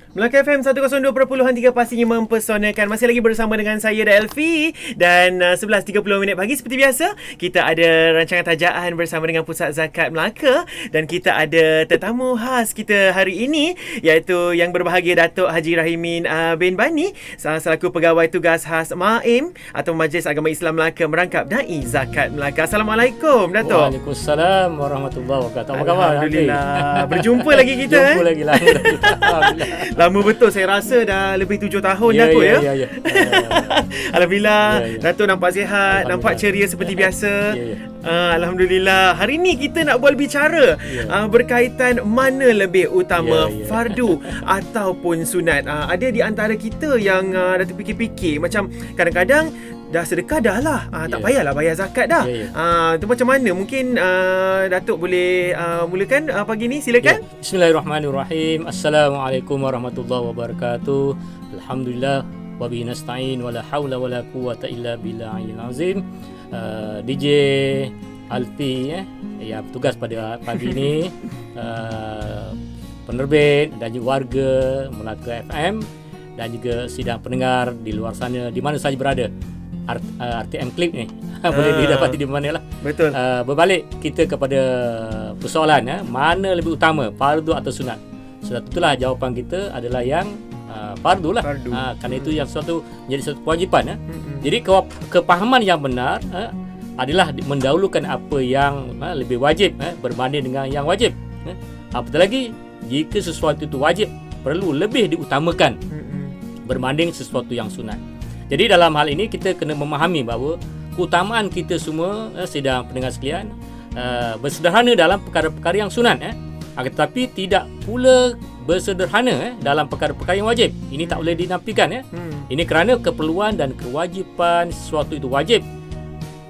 Melaka FM 102.3 pastinya mempesonakan. Masih lagi bersama dengan saya dan Elfi. Dan 11.30 pagi seperti biasa, kita ada rancangan tajaan bersama dengan Pusat Zakat Melaka. Dan kita ada tetamu khas kita hari ini, iaitu yang berbahagia Datuk Haji Rahimin bin Bani, selaku Pegawai Tugas Khas MAIM atau Majlis Agama Islam Melaka merangkap Dai Zakat Melaka. Assalamualaikum Datuk. Waalaikumsalam warahmatullahi wabarakatuh. Apa khabar? Alhamdulillah. Berjumpa lagi kita. Jumpa lagi lah. Alhamdulillah. Lama betul, saya rasa dah lebih 7 tahun Datuk ya. Alhamdulillah, Datuk nampak sihat, nampak ceria seperti biasa. Alhamdulillah. Hari ni kita nak berbicara berkaitan mana lebih utama fardu ataupun sunat. Ada di antara kita yang dah terfikir-fikir macam kadang-kadang dah sedekah dah lah, tak payahlah bayar zakat dah. Itu macam mana? Mungkin Datuk boleh mulakan pagi ni, silakan. Bismillahirrahmanirrahim. Assalamualaikum warahmatullahi wabarakatuh. Alhamdulillah wa bihi nasta'in wa la haula wa la quwwata illa billahil azim. DJ Alfi yang bertugas pada pagi ni, penerbit dan juga warga Melaka FM dan juga sidang pendengar di luar sana di mana saja berada. RTM Clip ni boleh didapati di mana lah. Betul. Berbalik kita kepada persoalan mana lebih utama, fardu atau sunat. Sudah tentulah jawapan kita adalah yang fardu lah. Kerana itu yang menjadi satu kewajipan. Jadi kepahaman yang benar adalah mendahulukan apa yang lebih wajib berbanding dengan yang wajib. Apatah lagi jika sesuatu itu wajib, perlu lebih diutamakan berbanding sesuatu yang sunat. Jadi dalam hal ini kita kena memahami bahawa keutamaan kita semua sidang pendengar sekalian bersederhana dalam perkara-perkara yang sunat, tetapi tidak pula bersederhana dalam perkara-perkara yang wajib. Ini tak boleh dinafikan. Ini kerana keperluan dan kewajipan sesuatu itu wajib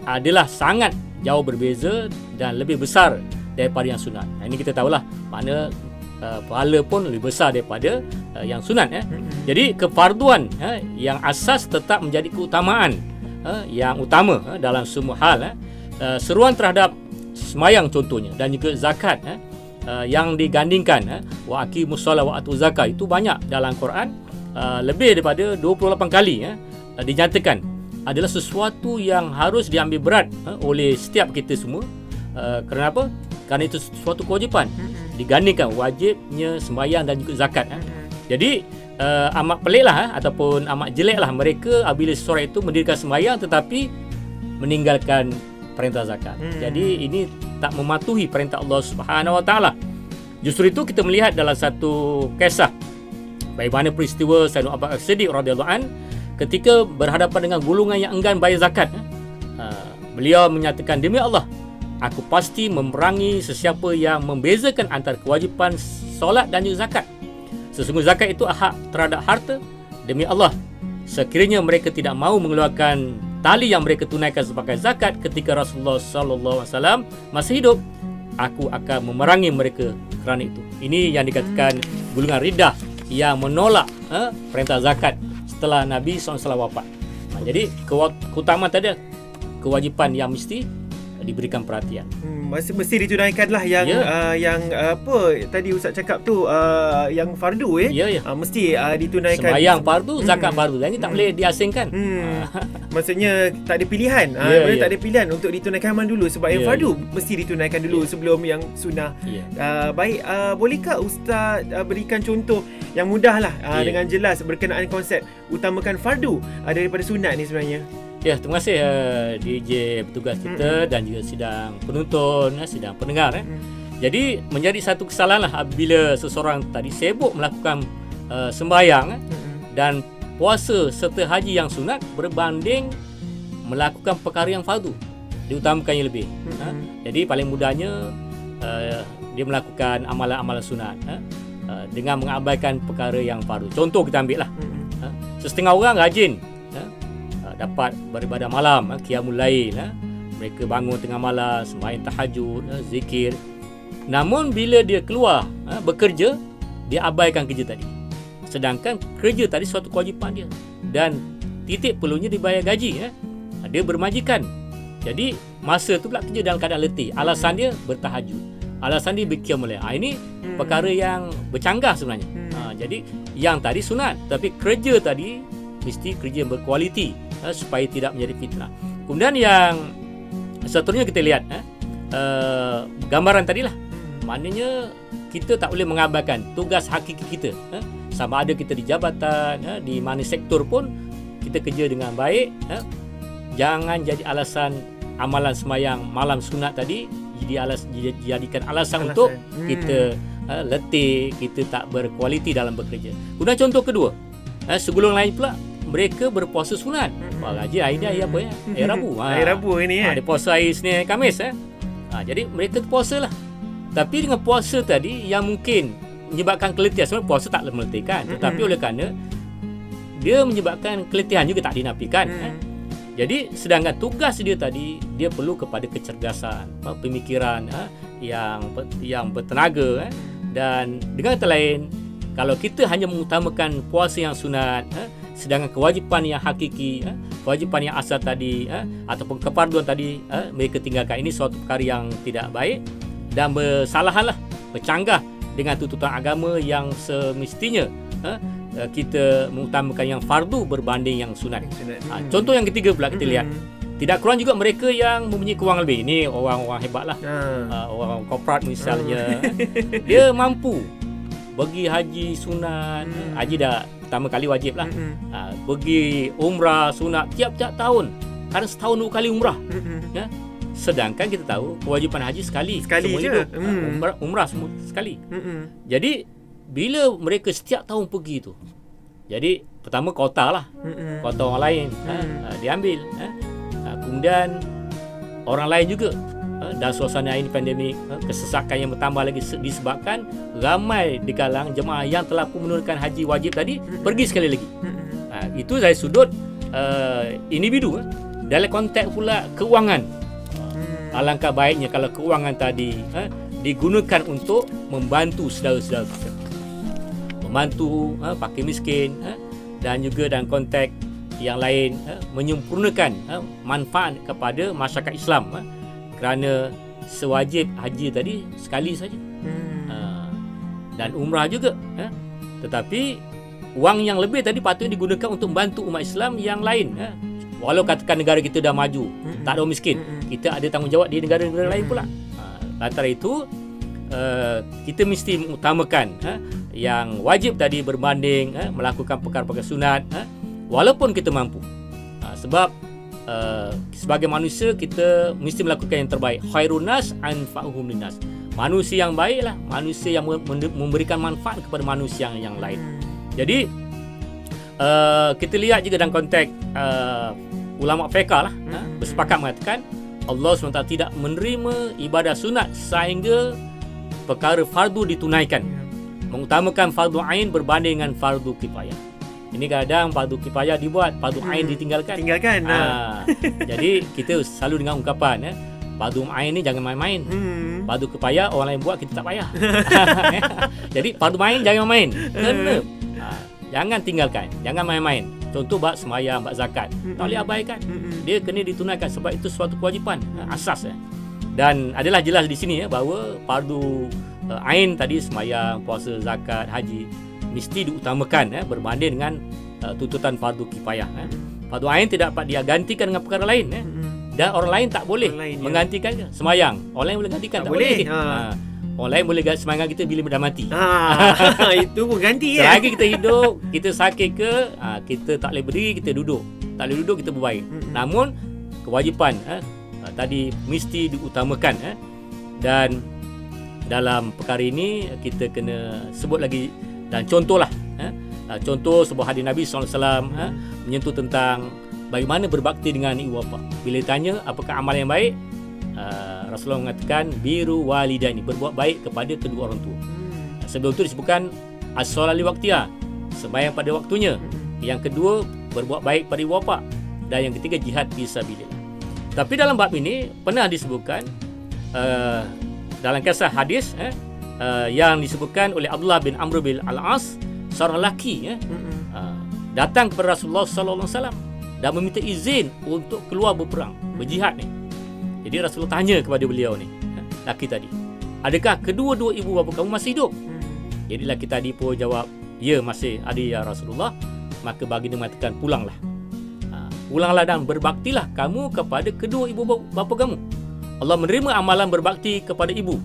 adalah sangat jauh berbeza dan lebih besar daripada yang sunat. Ini kita tahulah makna pahala pun lebih besar daripada yang sunat. Jadi kefarduan yang asas tetap menjadi keutamaan yang utama dalam semua hal. Seruan terhadap semayang contohnya dan juga zakat yang digandingkan, wa aqimus solah wa atuz zakat, itu banyak dalam Quran, lebih daripada 28 kali dinyatakan adalah sesuatu yang harus diambil berat oleh setiap kita semua. Kenapa? Kerana itu sesuatu kewajipan digandingkan wajibnya sembahyang dan juga zakat. Jadi amat peliklah ataupun amat jeleklah mereka apabila seseorang itu mendirikan sembahyang tetapi meninggalkan perintah zakat. Jadi ini tak mematuhi perintah Allah Subhanahu Wa Taala. Justru itu kita melihat dalam satu kisah bagaimana peristiwa Sayyidina Abu Bakar As-Siddiq radhiyallahu an ketika berhadapan dengan golongan yang enggan bayar zakat. Beliau menyatakan, demi Allah, aku pasti memerangi sesiapa yang membezakan antara kewajipan solat dan juga zakat. Sesungguhnya zakat itu hak terhadap harta. Demi Allah, sekiranya mereka tidak mahu mengeluarkan tali yang mereka tunaikan sebagai zakat ketika Rasulullah sallallahu alaihi wasallam masih hidup, aku akan memerangi mereka kerana itu. Ini yang dikatakan golongan riddah yang menolak perintah zakat setelah Nabi SAW wafat. Jadi keutamaan tadi, kewajipan yang mesti diberikan perhatian. Mesti ditunaikan lah yang yang apa tadi Ustaz cakap tu, yang fardu mesti ditunaikan. Sembahyang fardu, zakat fardu. Dan ini tak boleh diasingkan. Maksudnya tak ada pilihan. Tak ada pilihan untuk ditunaikan dulu sebab yang fardu mesti ditunaikan dulu sebelum yang sunnah. Baik, bolehkah Ustaz berikan contoh yang mudah lah dengan jelas berkenaan konsep utamakan fardu daripada sunat ni sebenarnya? Terima kasih DJ petugas kita dan juga sidang penonton, sidang pendengar. Jadi menjadi satu kesalahan lah apabila seseorang tadi sibuk melakukan sembahyang dan puasa serta haji yang sunat berbanding melakukan perkara yang fardu, diutamakannya lebih. Jadi paling mudahnya dia melakukan amalan-amalan sunat dengan mengabaikan perkara yang fardu. Contoh kita ambil lah, setengah orang rajin dapat beribadah malam, qiyamul lail, mereka bangun tengah malam, sembahyang tahajud, zikir. Namun bila dia keluar bekerja, dia abaikan kerja tadi. Sedangkan kerja tadi suatu kewajipan dia dan titik perlunya dibayar gaji. Dia bermajikan. Jadi masa tu pula kerja dalam keadaan letih. Alasan dia bertahajud, alasan dia berqiyamul lail. Ini perkara yang bercanggah sebenarnya. Jadi yang tadi sunat, tapi kerja tadi mesti kerja yang berkualiti supaya tidak menjadi fitnah. Kemudian yang seterusnya kita lihat gambaran tadilah. Maknanya kita tak boleh mengabaikan tugas hakiki kita. Sama ada kita di jabatan, di mana sektor pun, kita kerja dengan baik. Jangan jadi alasan amalan semayang malam sunat tadi dijadikan alasan untuk kita letih, kita tak berkualiti dalam bekerja. Kemudian contoh kedua, segolongan lain pula mereka berpuasa sunat. Wah, Haji hari ni hari apa ya? Hari Rabu. Hari Rabu ini Dia puasa hari Isnin, Khamis. Jadi mereka puasa lah. Tapi dengan puasa tadi yang mungkin menyebabkan keletihan, sebenarnya puasa tak meletihkan, tetapi oleh kerana dia menyebabkan keletihan juga tak dinafikan. Jadi sedangkan tugas dia tadi, dia perlu kepada kecerdasan, pemikiran yang bertenaga. Dan dengan kata lain, kalau kita hanya mengutamakan puasa yang sunat, sedangkan kewajipan yang hakiki, kewajipan yang asal tadi, ataupun kefarduan tadi, mereka tinggalkan, ini suatu perkara yang tidak baik dan bersalahanlah, bercanggah dengan tuntutan agama yang semestinya kita mengutamakan yang fardu berbanding yang sunat. Contoh yang ketiga pula kita lihat, tidak kurang juga mereka yang mempunyai kewangan lebih. Ini orang-orang hebat lah, orang korporat misalnya. Dia mampu pergi haji sunat, haji dah pertama kali wajib lah, pergi umrah sunat tiap-tiap tahun, karena setahun 2 kali umrah. Sedangkan kita tahu kewajipan haji sekali je hidup. Umrah semua sekali. Jadi bila mereka setiap tahun pergi tu, jadi pertama kota lah, kota orang lain diambil, kemudian orang lain juga, dan suasana ini pandemik, kesesakan yang bertambah lagi disebabkan ramai di kalangan jemaah yang telah pun menunaikan haji wajib tadi pergi sekali lagi. Itu dari sudut individu. Dalam konteks pula keuangan, alangkah baiknya kalau keuangan tadi digunakan untuk membantu saudara-saudara kita, membantu fakir miskin, dan juga dalam konteks yang lain menyempurnakan manfaat kepada masyarakat Islam, kerana sewajib haji tadi sekali saja, dan umrah juga, tetapi wang yang lebih tadi patutnya digunakan untuk membantu umat Islam yang lain. Walau katakan negara kita dah maju, tak ada orang miskin, kita ada tanggungjawab di negara-negara lain pula. Antara itu, kita mesti mengutamakan yang wajib tadi berbanding melakukan perkara-perkara sunat, walaupun kita mampu. Sebab sebagai manusia kita mesti melakukan yang terbaik. Khairun nas anfa'uhum linnas. Manusia yang baiklah manusia yang memberikan manfaat kepada manusia yang lain. Jadi kita lihat juga dalam konteks ulama fiqh lah, bersepakat mengatakan Allah SWT tidak menerima ibadah sunat sehingga perkara fardu ditunaikan, mengutamakan fardu ain berbanding dengan fardu kifayah. Ini kadang fardu kifayah dibuat, fardu ain ditinggalkan. Jadi kita selalu dengar ungkapan, fardu ain ni jangan main-main. Fardu kifayah orang lain buat, kita tak payah. Jadi fardu ain jangan main. Kena jangan tinggalkan, jangan main-main. Contoh bab sembahyang, bab zakat, tak boleh abaikan. Dia kena ditunaikan sebab itu suatu kewajipan asas. Dan adalah jelas di sini bahawa fardu ain tadi, sembahyang, puasa, zakat, haji mesti diutamakan berbanding dengan tuntutan fardu kifayah. Fardu ain tidak dapat dia gantikan dengan perkara lain, dan orang lain tak boleh menggantikan. Sembahyang orang lain boleh gantikan, tak boleh. Orang lain boleh semangat kita bila dah mati. Itu pun ganti ya. Selagi kita hidup, kita sakit ke, kita tak boleh berdiri, kita duduk. Tak boleh duduk, kita berbaring. Namun kewajipan tadi mesti diutamakan. Dan dalam perkara ini kita kena sebut lagi dan contohlah. Contoh sebuah hadis Nabi SAW menyentuh tentang bagaimana berbakti dengan ibu bapa. Bila ditanya apakah amal yang baik, Rasulullah mengatakan biru walidaini, berbuat baik kepada kedua orang tua. Sebelum itu disebutkan as-solat li waqtiha, sembahyang pada waktunya. Yang kedua, berbuat baik pada ibu bapa, dan yang ketiga jihad fi sabilillah. Tapi dalam bab ini pernah disebutkan dalam kisah hadis yang disebutkan oleh Abdullah bin Amr bin Al-As, seorang lelaki datang kepada Rasulullah sallallahu alaihi wasallam dan meminta izin untuk keluar berperang, berjihad ni. Jadi Rasulullah tanya kepada beliau ni, lelaki tadi, adakah kedua-dua ibu bapa kamu masih hidup? Jadi lelaki tadi pun jawab, ya masih ada ya Rasulullah, maka baginda mengatakan pulanglah. Pulanglah dan berbaktilah kamu kepada kedua ibu bapa kamu. Allah menerima amalan berbakti kepada ibu.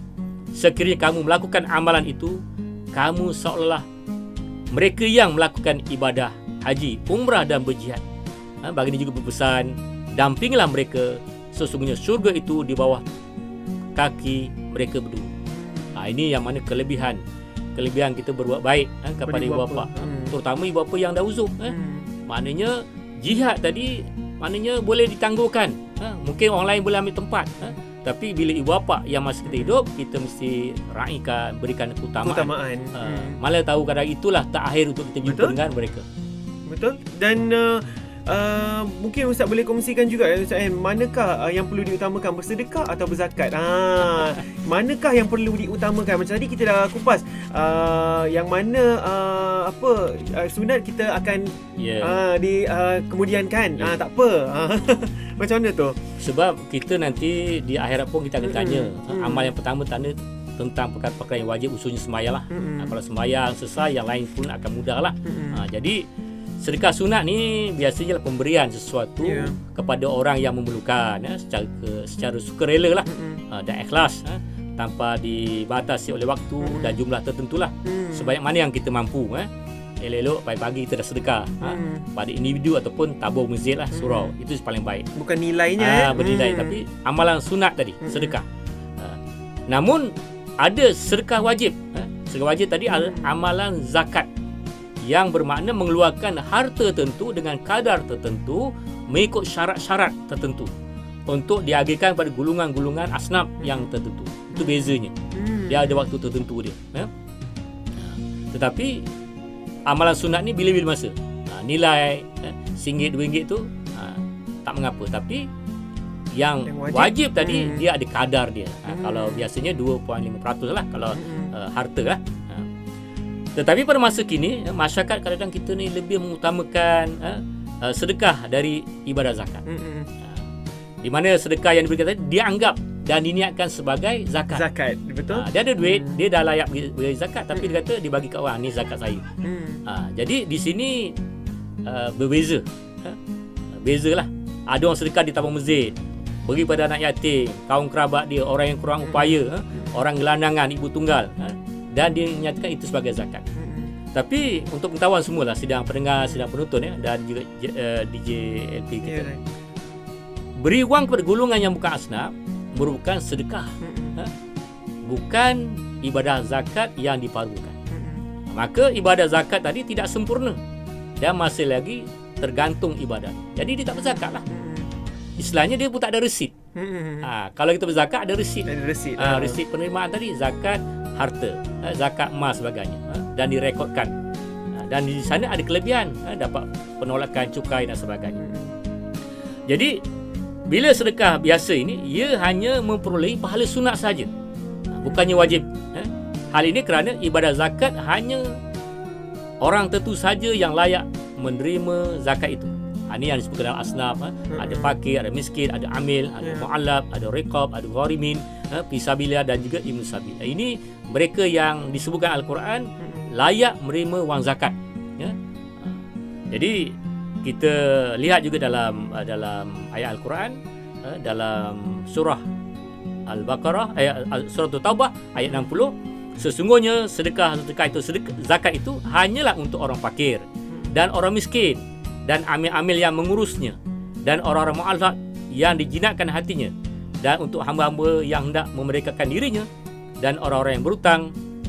Sekiranya kamu melakukan amalan itu, kamu seolah-olah mereka yang melakukan ibadah haji, umrah dan berjihad. Baginda juga berpesan, dampinglah mereka, sesungguhnya syurga itu di bawah kaki mereka berdua. Ini yang mana kelebihan kita berbuat baik kepada ibu bapa, terutama ibu bapa yang dah uzur. Maknanya jihad tadi maknanya boleh ditangguhkan. Mungkin orang lain boleh ambil tempat. Tapi bila ibu bapa yang masih kita hidup, kita mesti raikan, berikan keutamaan. Malah tahu kadang itulah terakhir untuk kita jumpa dengan mereka. Betul. Dan mungkin Ustaz boleh kongsikan juga Ustaz, manakah yang perlu diutamakan, bersedekah atau berzakat? Manakah yang perlu diutamakan? Macam tadi kita dah kupas yang mana sunat kita akan kemudiankan. Tak apa. Macam mana tu? Sebab kita nanti di akhirat pun kita akan tanya. Amal yang pertama tanya tentang perkara-perkara yang wajib, usulnya sembahyang lah. Kalau sembahyang selesai, yang lain pun akan mudah lah. Jadi sedekah sunat ni biasanya pemberian sesuatu kepada orang yang memerlukan, secara sukarela lah, dan ikhlas, tanpa dibatasi oleh waktu dan jumlah tertentu lah. Sebanyak mana yang kita mampu. Elok-elok pagi-pagi kita dah sedekah pada individu ataupun tabur masjid lah, surau. Itu paling baik. Bukan nilainya bernilai, tapi amalan sunat tadi, sedekah. Namun ada sedekah wajib. Sedekah wajib tadi adalah amalan zakat, yang bermakna mengeluarkan harta tertentu dengan kadar tertentu mengikut syarat-syarat tertentu untuk diagihkan pada gulungan-gulungan asnaf yang tertentu. Itu bezanya. Dia ada waktu tertentu dia. Tetapi amalan sunat ni bila-bila masa. Nilai RM1, RM2 tu tak mengapa. Tapi yang wajib tadi dia ada kadar dia. Kalau biasanya 2.5% lah kalau harta lah. Tetapi pada masa kini, masyarakat kadang-kadang kita ni lebih mengutamakan sedekah dari ibadah zakat. Di mana sedekah yang diberikan tadi dianggap dan diniatkan sebagai zakat. Zakat, betul. Dia ada duit, dia dah layak beri zakat, tapi dia kata dibagi kat orang, ni zakat saya. Jadi di sini berbeza. Bezalah. Ada orang sedekah di tabung masjid, beri pada anak yatim, kaum kerabat dia, orang yang kurang upaya, orang gelandangan, ibu tunggal, dan dia menyatakan itu sebagai zakat. Tapi untuk pengetahuan semualah, sidang pendengar, sidang penonton dan juga DJ LP kita, beri wang kepada golongan yang bukan asnaf merupakan sedekah, bukan ibadah zakat yang difardukan. Maka ibadah zakat tadi tidak sempurna dan masih lagi tergantung ibadah. Jadi dia tak berzakat lah. Istilahnya dia pun tak ada resit. Kalau kita berzakat ada resit. Resit penerimaan tadi, zakat harta, zakat emas sebagainya, dan direkodkan. Dan di sana ada kelebihan, dapat penolakan cukai dan sebagainya. Jadi bila sedekah biasa ini, ia hanya memperolehi pahala sunat saja, bukannya wajib. Hal ini kerana ibadah zakat hanya orang tertentu saja yang layak menerima zakat itu. Ini yang disebut dalam asnaf. Ada fakir, ada miskin, ada amil, ada mu'allab, ada riqab, ada gharimin, fisabilillah dan juga ibnu sabil. Ini mereka yang disebutkan Al-Quran layak menerima wang zakat. Jadi kita lihat juga dalam ayat Al-Quran, dalam surah Al-Baqarah, surah Taubah ayat 60, sesungguhnya sedekah itu, zakat itu hanyalah untuk orang fakir dan orang miskin dan amil-amil yang mengurusnya, dan orang-orang mu'allaf yang dijinakkan hatinya, dan untuk hamba-hamba yang hendak memerdekakan dirinya, dan orang-orang yang berhutang,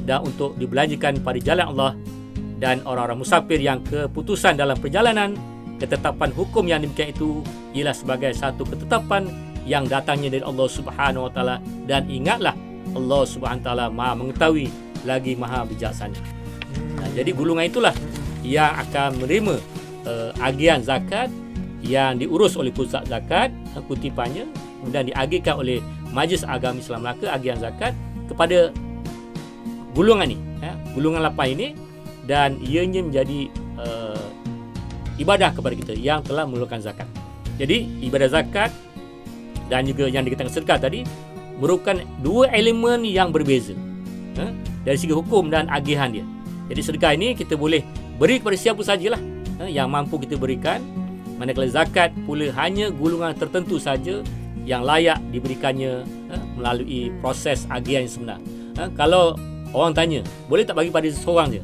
dan untuk dibelanjakan pada jalan Allah, dan orang-orang musafir yang keputusan dalam perjalanan. Ketetapan hukum yang demikian itu ialah sebagai satu ketetapan yang datangnya dari Allah Subhanahu Wa Taala, dan ingatlah Allah Subhanahu Wa Taala Maha mengetahui lagi Maha bijaksana. Jadi golongan itulah yang akan menerima agihan zakat yang diurus oleh pusat zakat, kutipannya, kemudian diagihkan oleh Majlis Agama Islam Melaka, agihan zakat kepada golongan ini, golongan 8 ini, dan ianya menjadi ibadah kepada kita yang telah mengeluarkan zakat. Jadi ibadah zakat dan juga yang dikatakan sedekah tadi merupakan dua elemen yang berbeza dari segi hukum dan agihan dia. Jadi sedekah ini kita boleh beri kepada siapa sajalah yang mampu kita berikan. Manakala zakat pula hanya golongan tertentu saja yang layak diberikannya melalui proses agian yang sebenar. Kalau orang tanya, boleh tak bagi pada seorang je?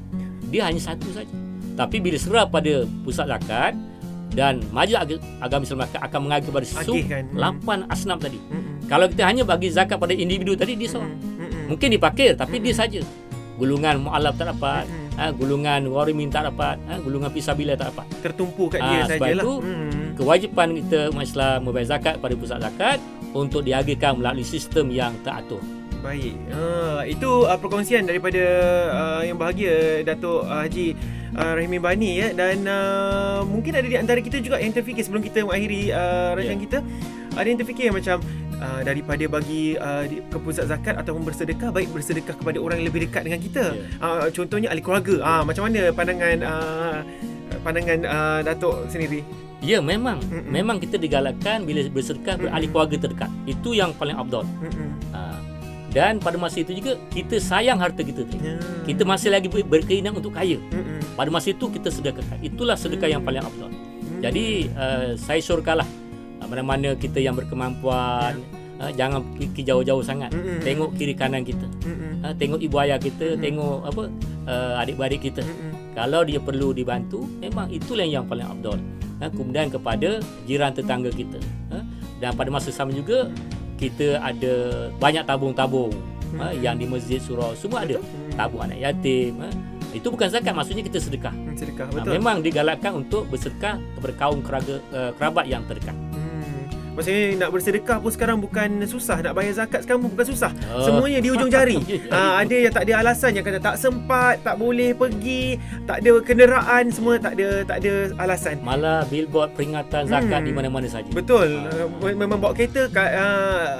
Dia hanya satu saja. Tapi bila serah pada pusat zakat dan Majlis Agama Islam Melaka akan mengaji kepada 8 asnaf tadi. Kalau kita hanya bagi zakat pada individu tadi, dia seorang. Mungkin dipakir tapi dia saja. Golongan mu'alaf tak dapat, golongan gharimin tak dapat, golongan fisabilillah tak dapat. Tertumpu kat dia sajalah. Sebab itu kewajipan kita umat Islam membayar zakat pada pusat zakat untuk diagihkan melalui sistem yang teratur. Baik. Itu perkongsian daripada yang bahagia Datuk Haji Rahimin Bani ya. Dan mungkin ada di antara kita juga yang terfikir sebelum kita mengakhiri rancangan kita, ada yang terfikir macam daripada bagi ke pusat zakat ataupun bersedekah, baik bersedekah kepada orang yang lebih dekat dengan kita. Contohnya ahli keluarga. Macam mana pandangan Datuk sendiri? Ya, memang kita digalakkan bila bersedekah berahli keluarga terdekat. Itu yang paling afdal. Dan pada masa itu juga kita sayang harta kita tu. Kita masih lagi berkeinginan untuk kaya. Pada masa itu kita sedekahkan. Itulah sedekah yang paling afdal. Jadi saya syorkanlah mana-mana kita yang berkemampuan, jangan fikir jauh-jauh sangat. Tengok kiri kanan kita. Tengok ibu ayah kita, tengok adik-beradik kita. Kalau dia perlu dibantu, memang itulah yang paling afdal. Kemudian kepada jiran tetangga kita. Dan pada masa sama juga kita ada banyak tabung-tabung yang di masjid surau semua ada. Tabung anak yatim. Itu bukan zakat, maksudnya kita sedekah. Sedekah, betul. Memang digalakkan untuk bersedekah kepada kaum kerabat yang terdekat. Maksudnya nak bersedekah pun sekarang bukan susah. Nak bayar zakat sekarang pun bukan susah. Semuanya di ujung jari. Ada yang tak ada alasan, yang kata tak sempat, tak boleh pergi, tak ada kenderaan, semua tak ada alasan. Malah billboard peringatan zakat di mana-mana saja. Betul. Memang bawa kereta kat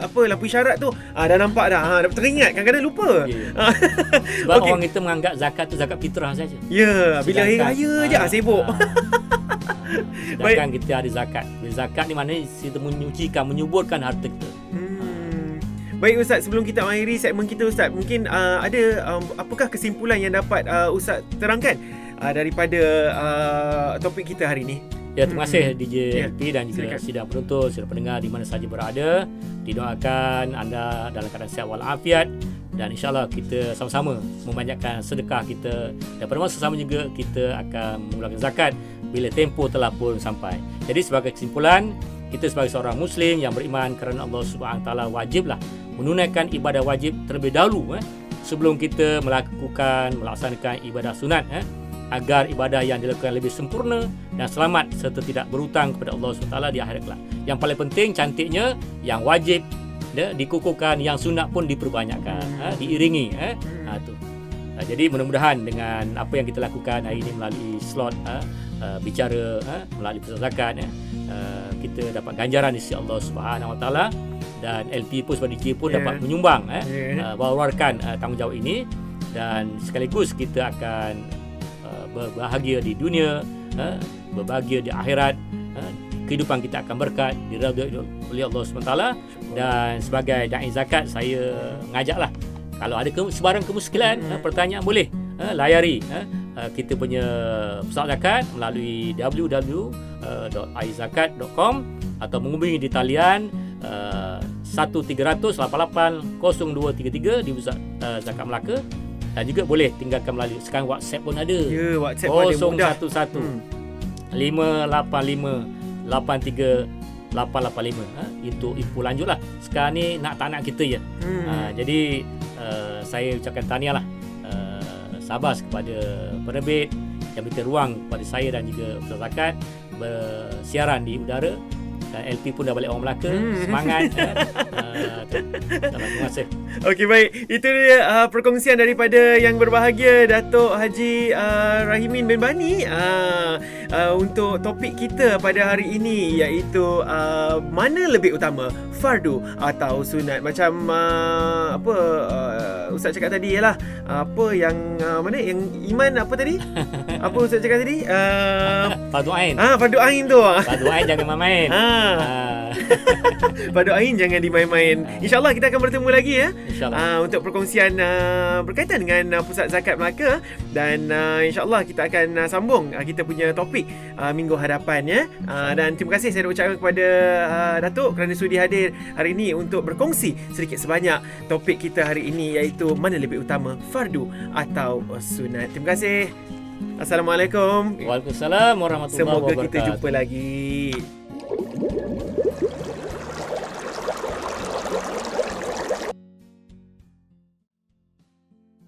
lampu isyarat tu dah nampak dah. Dah teringat, kadang-kadang lupa. Sebab orang kita menganggap zakat tu zakat fitrah saja. Ya, bila hari raya je sibuk. Sedangkan kita ada zakat. Zakat ni maknanya kita menyuburkan harta kita. Baik Ustaz, sebelum kita mengakhiri segmen kita Ustaz, mungkin ada apakah kesimpulan yang dapat Ustaz terangkan daripada topik kita hari ini? Ya, terima kasih DJ LP dan juga sidang penonton, sidang pendengar di mana sahaja berada. Didoakan anda dalam keadaan sihat walafiat dan insyaAllah kita sama-sama membanyakkan sedekah kita. Dan pada masa sama juga kita akan mengeluarkan zakat bila tempoh telah pun sampai. Jadi sebagai kesimpulan, kita sebagai seorang Muslim yang beriman kerana Allah SWT wajiblah menunaikan ibadah wajib terlebih dahulu sebelum kita melaksanakan ibadah sunat agar ibadah yang dilakukan lebih sempurna dan selamat serta tidak berhutang kepada Allah SWT di akhirat kelak. Yang paling penting cantiknya yang wajib dikukuhkan, yang sunat pun diperbanyakkan, diiringi. Tu. Jadi mudah-mudahan dengan apa yang kita lakukan hari ini melalui slot bicara melalui pusat zakat kita dapat ganjaran di sisi Allah Subhanahu Wa Taala dan LP pun sebagai DJ pun dapat menyumbang mewawarkan tanggungjawab ini dan sekaligus kita akan berbahagia di dunia, berbahagia di akhirat, kehidupan kita akan berkat, diridai oleh Allah SWT. Dan sebagai dai zakat, saya mengajaklah kalau ada sebarang kemuskilan, pertanyaan boleh layari kita punya pusat zakat melalui www.aizakat.com atau menghubungi di talian 1300880233 di pusat zakat Melaka. Dan juga boleh tinggalkan melalui sekarang WhatsApp pun ada. Ya, WhatsApp pun ada mudah. 011 585 835 itu info lanjutlah. Sekarang ni nak tak nak kita je. Jadi saya ucapkan tahniahlah sabas kepada penerbit yang berikan ruang kepada saya dan juga Pusat Zakat bersiaran di udara. Dan LP pun dah balik orang Melaka. Semangat. Terima kasih. Okey, baik. Itu dia perkongsian daripada yang berbahagia Datuk Haji Rahimin bin Bani untuk topik kita pada hari ini, iaitu mana lebih utama, fardu atau sunat. Macam Ustaz cakap tadi ialah apa yang mana yang iman apa tadi? Apa Ustaz cakap tadi? Fardu ain. Fardu ain tu. Fardu ain jangan main-main. Fardu Ain jangan dimain-main. InsyaAllah kita akan bertemu lagi ya. InsyaAllah. Untuk perkongsian berkaitan dengan Pusat Zakat Melaka. Dan insyaAllah kita akan sambung kita punya topik minggu hadapan ya. Dan terima kasih saya nak ucapkan kepada Datuk kerana sudi hadir hari ini untuk berkongsi sedikit sebanyak topik kita hari ini, iaitu mana lebih utama, fardu atau sunat. Terima kasih. Assalamualaikum. Waalaikumsalam warahmatullahi wabarakatuh. Semoga kita jumpa lagi.